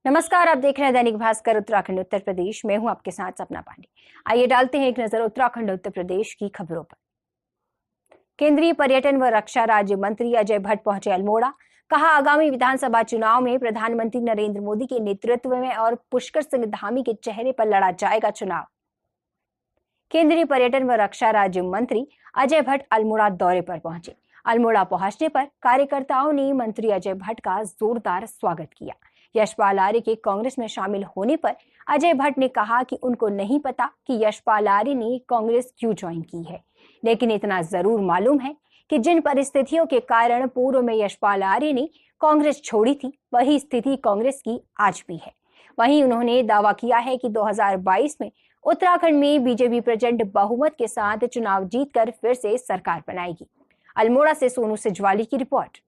नमस्कार, आप देख रहे हैं दैनिक भास्कर उत्तराखंड उत्तर प्रदेश। में हूं आपके साथ सपना पांडे। आइए डालते हैं एक नजर उत्तराखंड उत्तर प्रदेश की खबरों पर। केंद्रीय पर्यटन व रक्षा राज्य मंत्री अजय भट्ट पहुंचे अल्मोड़ा। कहा, आगामी विधानसभा चुनाव में प्रधानमंत्री नरेंद्र मोदी के नेतृत्व में और पुष्कर सिंह धामी के चेहरे पर लड़ा जाएगा चुनाव। केंद्रीय पर्यटन व रक्षा राज्य मंत्री अजय भट्ट अल्मोड़ा दौरे पर पहुंचे। अल्मोड़ा पहुंचने पर कार्यकर्ताओं ने मंत्री अजय भट्ट का जोरदार स्वागत किया। यशपाल आर्य के कांग्रेस में शामिल होने पर अजय भट्ट ने कहा कि उनको नहीं पता कि यशपाल आर्य ने कांग्रेस क्यों ज्वाइन की है, लेकिन इतना जरूर मालूम है कि जिन परिस्थितियों के कारण पूर्व में यशपाल आर्य ने कांग्रेस छोड़ी थी, वही स्थिति कांग्रेस की आज भी है। वहीं उन्होंने दावा किया है कि 2022 में उत्तराखंड में बीजेपी प्रचंड बहुमत के साथ चुनाव जीतकर फिर से सरकार बनाएगी। अल्मोड़ा से सोनू सिजवाली की रिपोर्ट।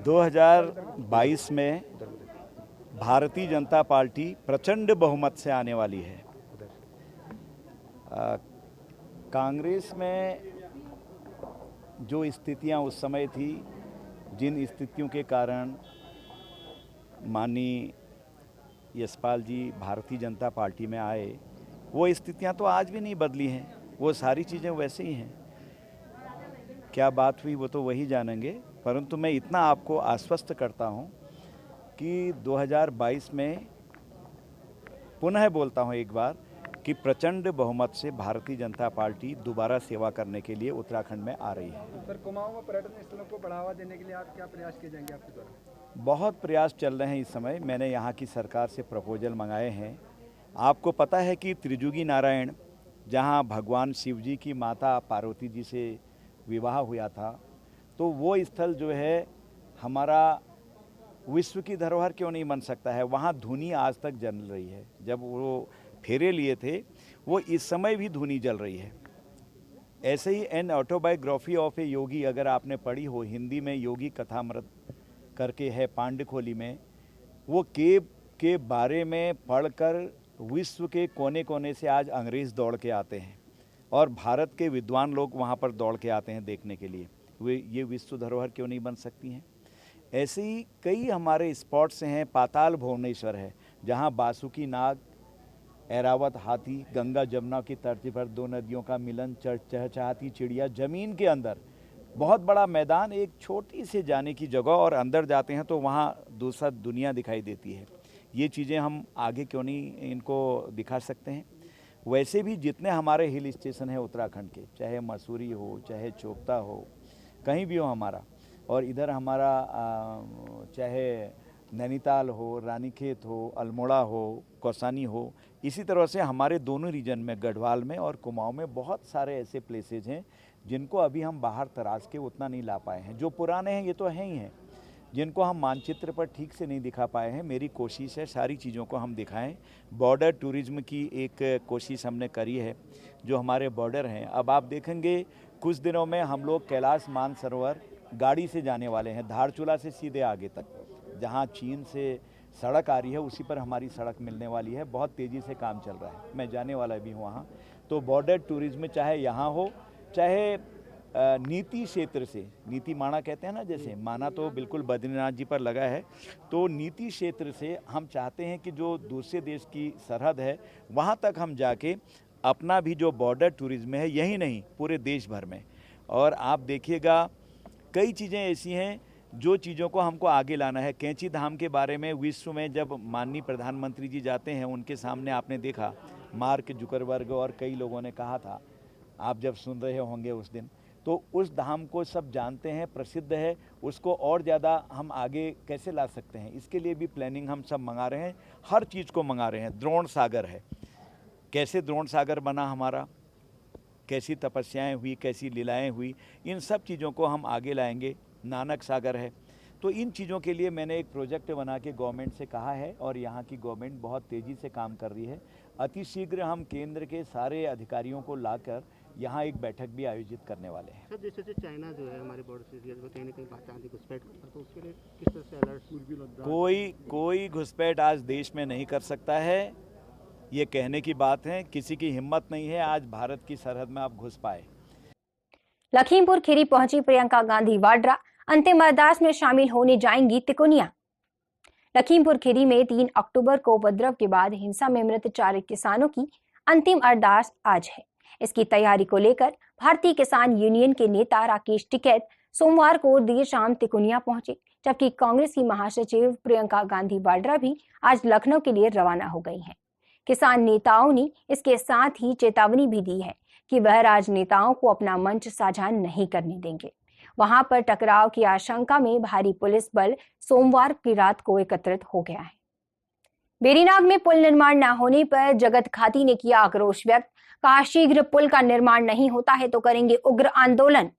2022 में भारतीय जनता पार्टी प्रचंड बहुमत से आने वाली है। कांग्रेस में जो स्थितियां उस समय थी, जिन स्थितियों के कारण माननीय यशपाल जी भारतीय जनता पार्टी में आए, वो स्थितियां तो आज भी नहीं बदली हैं। वो सारी चीज़ें वैसे ही हैं। क्या बात हुई वो तो वही जानेंगे, परंतु मैं इतना आपको आश्वस्त करता हूं कि 2022 में पुनः बोलता हूं एक बार कि प्रचंड बहुमत से भारतीय जनता पार्टी दोबारा सेवा करने के लिए उत्तराखंड में आ रही है। सर, कुमाऊं में पर्यटन स्थलों को बढ़ावा देने के लिए आप क्या प्रयास किए जाएंगे आपके द्वारा? बहुत प्रयास चल रहे हैं इस समय। मैंने यहाँ की सरकार से प्रपोजल मंगाए हैं। आपको पता है कि त्रिजुगी नारायण, जहाँ भगवान शिव जी की माता पार्वती जी से विवाह हुआ था, तो वो स्थल जो है हमारा विश्व की धरोहर क्यों नहीं बन सकता है। वहाँ धुनी आज तक जल रही है। जब वो फेरे लिए थे, वो इस समय भी धुनी जल रही है। ऐसे ही एन ऑटोबायोग्राफी ऑफ ए योगी अगर आपने पढ़ी हो, हिंदी में योगी कथामृत करके है पांडुखोली में, वो केव के बारे में पढ़कर विश्व के कोने कोने से आज अंग्रेज़ दौड़ के आते हैं और भारत के विद्वान लोग वहाँ पर दौड़ के आते हैं देखने के लिए। वे ये विश्व धरोहर क्यों नहीं बन सकती हैं। ऐसे ही कई हमारे स्पॉट्स हैं। पाताल भुवनेश्वर है, जहाँ बासुकी नाग, ऐरावत हाथी, गंगा जमुना की तर्ज पर दो नदियों का मिलन, चहचहाती चिड़िया, ज़मीन के अंदर बहुत बड़ा मैदान, एक छोटी से जाने की जगह, और अंदर जाते हैं तो वहाँ दूसरा दुनिया दिखाई देती है। ये चीज़ें हम आगे क्यों नहीं इनको दिखा सकते हैं। वैसे भी जितने हमारे हिल स्टेशन हैं उत्तराखंड के, चाहे मसूरी हो, चाहे चोपता हो, कहीं भी हो हमारा, और इधर हमारा चाहे नैनीताल हो, रानीखेत हो, अल्मोड़ा हो, कौसानी हो, इसी तरह से हमारे दोनों रीजन में, गढ़वाल में और कुमाऊं में बहुत सारे ऐसे प्लेसेज हैं जिनको अभी हम बाहर तराश के उतना नहीं ला पाए हैं। जो पुराने हैं ये तो हैं ही हैं, जिनको हम मानचित्र पर ठीक से नहीं दिखा पाए हैं। मेरी कोशिश है सारी चीज़ों को हम दिखाएं। बॉर्डर टूरिज्म की एक कोशिश हमने करी है, जो हमारे बॉर्डर हैं। अब आप देखेंगे कुछ दिनों में हम लोग कैलाश मानसरोवर गाड़ी से जाने वाले हैं, धारचूला से सीधे आगे तक। जहां चीन से सड़क आ रही है, उसी पर हमारी सड़क मिलने वाली है। बहुत तेज़ी से काम चल रहा है, मैं जाने वाला भी हूँ वहाँ। तो बॉर्डर टूरिज्म चाहे यहाँ हो, चाहे नीति क्षेत्र से, नीति माना कहते हैं ना, जैसे माना तो बिल्कुल बद्रीनाथ जी पर लगा है, तो नीति क्षेत्र से हम चाहते हैं कि जो दूसरे देश की सरहद है वहाँ तक हम जाके अपना भी जो बॉर्डर टूरिज्म है, यही नहीं पूरे देश भर में। और आप देखिएगा कई चीज़ें ऐसी हैं जो चीज़ों को हमको आगे लाना है। कैंची धाम के बारे में विश्व में जब माननीय प्रधानमंत्री जी जाते हैं, उनके सामने आपने देखा मार्क जुकरबर्ग और कई लोगों ने कहा था, आप जब सुन रहे होंगे उस दिन, तो उस धाम को सब जानते हैं, प्रसिद्ध है। उसको और ज़्यादा हम आगे कैसे ला सकते हैं, इसके लिए भी प्लानिंग हम सब मंगा रहे हैं। हर चीज़ को मंगा रहे हैं। द्रोण सागर है, कैसे द्रोण सागर बना हमारा, कैसी तपस्याएं हुई, कैसी लीलाएं हुई, इन सब चीज़ों को हम आगे लाएंगे। नानक सागर है। तो इन चीज़ों के लिए मैंने एक प्रोजेक्ट बना के गवर्नमेंट से कहा है, और यहाँ की गवर्नमेंट बहुत तेज़ी से काम कर रही है। अतिशीघ्र हम केंद्र के सारे अधिकारियों को लाकर यहाँ एक बैठक भी आयोजित करने वाले हैं। सर, जैसे चाइना जो है हमारे बॉर्डर से कहीं ना कहीं आतंकी घुसपैठ करता है, तो उसके लिए किस तरह से अलर्ट? कोई घुसपैठ आज देश में नहीं कर सकता है। ये कहने की बात है, किसी की हिम्मत नहीं है आज भारत की सरहद में आप घुस पाए। लखीमपुर खीरी पहुंची प्रियंका गांधी वाड्रा। अंतिम अरदास में शामिल होने जाएंगी तिकोनिया। लखीमपुर खीरी में 3 अक्टूबर को उपद्रव के बाद हिंसा में मृत 4 किसानों की अंतिम अरदास आज है। इसकी तैयारी को लेकर भारतीय किसान यूनियन के नेता राकेश टिकैत सोमवार को देर शाम तिकोनिया पहुंचे, जबकि कांग्रेस की महासचिव प्रियंका गांधी वाड्रा भी आज लखनऊ के लिए रवाना हो गई हैं। किसान नेताओं ने इसके साथ ही चेतावनी भी दी है कि वह राजनेताओं को अपना मंच साझा नहीं करने देंगे। वहां पर टकराव की आशंका में भारी पुलिस बल सोमवार की रात को एकत्रित हो गया है। बेरीनाग में पुल निर्माण न होने पर जगत खाती ने किया आक्रोश व्यक्त, कहा शीघ्र पुल का निर्माण नहीं होता है तो करेंगे उग्र आंदोलन।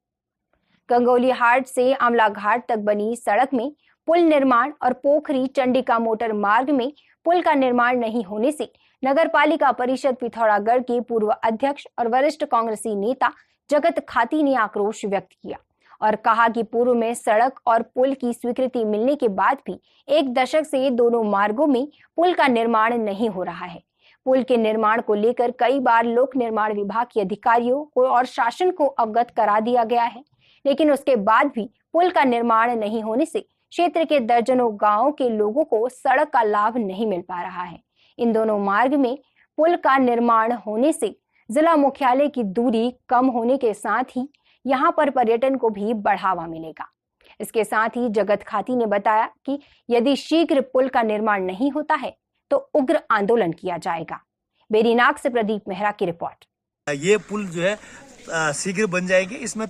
गंगोली हाट से आमला घाट तक बनी सड़क में पुल निर्माण और पोखरी चंडिका मोटर मार्ग में पुल का निर्माण नहीं होने से नगर पालिका परिषद पिथौरागढ़ के पूर्व अध्यक्ष और वरिष्ठ कांग्रेसी नेता जगत खाती ने आक्रोश व्यक्त किया और कहा कि पूर्व में सड़क और पुल की स्वीकृति मिलने के बाद भी 1 दशक से दोनों मार्गों में पुल का निर्माण नहीं हो रहा है। पुल के निर्माण को लेकर कई बार लोक निर्माण विभाग के अधिकारियों को और शासन को अवगत करा दिया गया है, लेकिन उसके बाद भी पुल का निर्माण नहीं होने से क्षेत्र के दर्जनों गांवों के लोगों को सड़क का लाभ नहीं मिल पा रहा है। इन दोनों मार्ग में पुल का निर्माण होने से जिला मुख्यालय की दूरी कम होने के साथ ही यहां पर पर्यटन को भी बढ़ावा मिलेगा। इसके साथ ही जगत खाती ने बताया कि यदि शीघ्र पुल का निर्माण नहीं होता है तो उग्र आंदोलन किया जाएगा। बेरीनाग से प्रदीप मेहरा की रिपोर्ट। ये पुल जो है शीघ्र बन जाएंगे। इसमें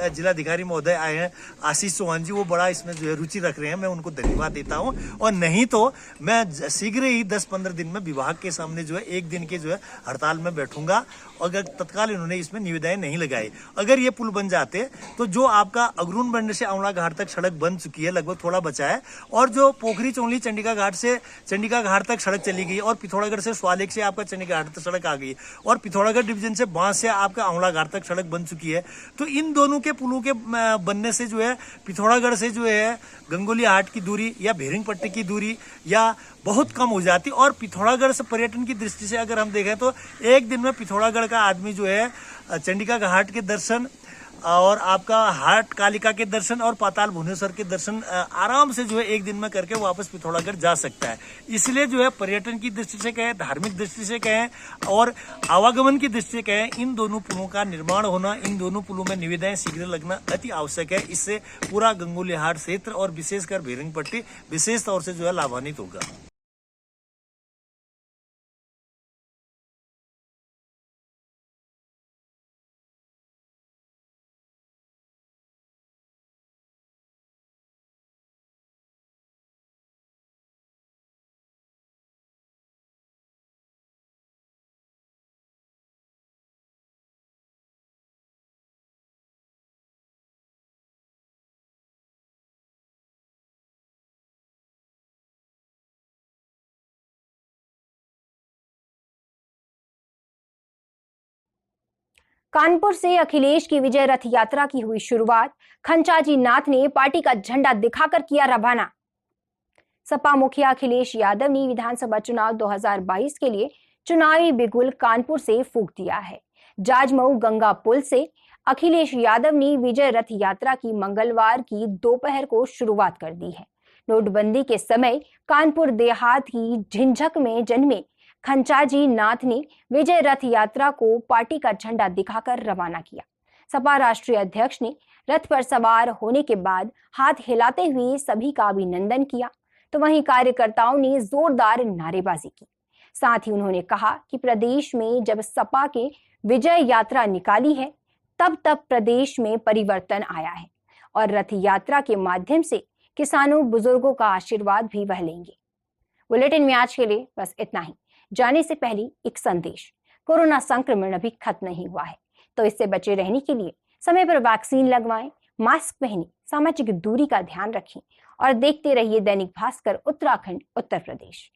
जिलाधिकारी महोदय आए हैं आशीष चौहान जी, वो बड़ा इसमें जो है रुचि रख रहे हैं, मैं उनको धन्यवाद देता हूं। और नहीं तो मैं शीघ्र ही 10-15 दिन में विभाग के सामने जो है 1 दिन के जो है हड़ताल में बैठूंगा। अगर तत्काल इन्होंने इसमें निविदाएं नहीं लगाई, अगर ये पुल बन जाते तो जो आपका अगरून बंड से आंवला घाट तक सड़क बन चुकी है, लगभग थोड़ा बचा है, और जो पोखरी चौली चंडिका घाट से चंडिका घाट तक सड़क चली गई, और पिथौरागढ़ से स्वालेख से आपका चंडिका घाट तक सड़क आ गई, और पिथौरागढ़ डिवीजन से बांस से आपका आंवला घाट तक सड़क बन चुकी है। तो इन दोनों के पुलों के बनने से जो है पिथौरागढ़ से जो है गंगोली हाट की दूरी या भेरिंग पट्टी की दूरी या बहुत कम हो जाती। और पिथौरागढ़ से पर्यटन की दृष्टि से अगर हम देखें तो 1 दिन में पिथौरागढ़ का आदमी जो है चंडिका घाट के दर्शन और आपका हाट कालिका के दर्शन और पाताल भुवनेश्वर के दर्शन आराम से जो है 1 दिन में करके वापस पिथौरागढ़ जा सकता है। इसलिए जो है पर्यटन की दृष्टि से कहें, धार्मिक दृष्टि से कहें और आवागमन की दृष्टि से कहें, इन दोनों पुलों का निर्माण होना, इन दोनों पुलों में निविदाएं शीघ्र लगना अति आवश्यक है। इससे पूरा गंगोली हाट क्षेत्र और विशेषकर भेरिंग पट्टी विशेष तौर से जो है लाभान्वित होगा। कानपुर से अखिलेश की विजय रथ यात्रा की हुई शुरुआत, खंचाजी नाथ ने पार्टी का झंडा दिखाकर किया रवाना। सपा मुखिया अखिलेश यादव ने विधानसभा चुनाव 2022 के लिए चुनावी बिगुल कानपुर से फूंक दिया है। जाजमऊ गंगा पुल से अखिलेश यादव ने विजय रथ यात्रा की मंगलवार की दोपहर को शुरुआत कर दी है। नोटबंदी के समय कानपुर देहात की झिंझक में जन्मे खंचाजी नाथ ने विजय रथ यात्रा को पार्टी का झंडा दिखाकर रवाना किया। सपा राष्ट्रीय अध्यक्ष ने रथ पर सवार होने के बाद हाथ हिलाते हुए सभी का अभिनंदन किया, तो वहीं कार्यकर्ताओं ने जोरदार नारेबाजी की। साथ ही उन्होंने कहा कि प्रदेश में जब सपा के विजय यात्रा निकाली है तब तब प्रदेश में परिवर्तन आया है और रथ यात्रा के माध्यम से किसानों बुजुर्गों का आशीर्वाद भी वह लेंगे। बुलेटिन में आज के लिए बस इतना ही। जाने से पहले एक संदेश, कोरोना संक्रमण अभी खत्म नहीं हुआ है, तो इससे बचे रहने के लिए समय पर वैक्सीन लगवाएं, मास्क पहनें, सामाजिक दूरी का ध्यान रखें और देखते रहिए दैनिक भास्कर उत्तराखंड उत्तर प्रदेश।